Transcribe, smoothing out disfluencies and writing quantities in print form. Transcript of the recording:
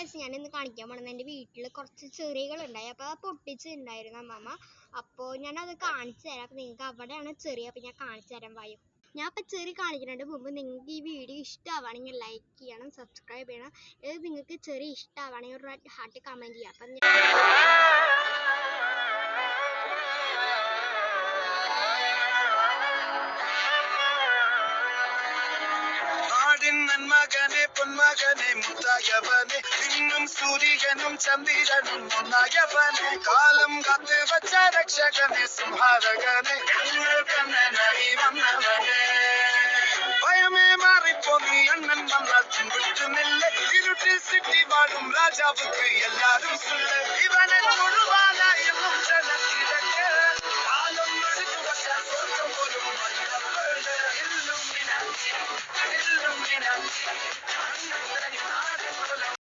Guys ഞാൻ ഇന്ന് കാണിക്കാൻ പോണത് എൻ്റെ വീട്ടിൽ കുറച്ച് ചെറികളുണ്ടായി. അപ്പോൾ അത് പൊട്ടിച്ചിട്ടുണ്ടായിരുന്നു അമ്മമ്മ. അപ്പോൾ ഞാനത് കാണിച്ചു തരാം. അപ്പോൾ നിങ്ങൾക്ക് അവിടെയാണ് ചെറിയ, അപ്പോൾ ഞാൻ കാണിച്ചു തരാൻ വായു. ഞാൻ ഇപ്പോൾ ചെറിയ കാണിക്കുന്നതിന് മുമ്പ് നിങ്ങൾക്ക് ഈ വീഡിയോ ഇഷ്ടമാവുകയാണെങ്കിൽ ലൈക്ക് ചെയ്യണം, സബ്സ്ക്രൈബ് ചെയ്യണം. ഇത് നിങ്ങൾക്ക് ചെറിയ ഇഷ്ടമാവുകയാണെങ്കിൽ ഒരു റെഡ് ഹാർട്ട് കമൻറ്റ് ചെയ്യാം. അപ്പം മകനെ പൊന്മകനെ മുത്തായവനെ ഇന്നും സൂര്യനും ചന്ദ്രനും ഒന്നായവനെ കാലം കാത്ത് വച്ച രക്ഷകനെ സംഹാരകനെ ഞങ്ങൾക്കെന്നായി വന്നവനെ ഭയമേ മാറിപ്പോ നീ അണ്ണൻ വന്നാൽ വിട്ടുന്നില്ല ഇരുട്ടിൽ സിറ്റി വാഴും രാജാവുക്ക് എല്ലാരും ഇവനെ മുഴുവാനായും ജനത്തിരക്ക് കാലം എടുത്തു വച്ച സ്വർഗം പോലും ഇല്ലുമിനാ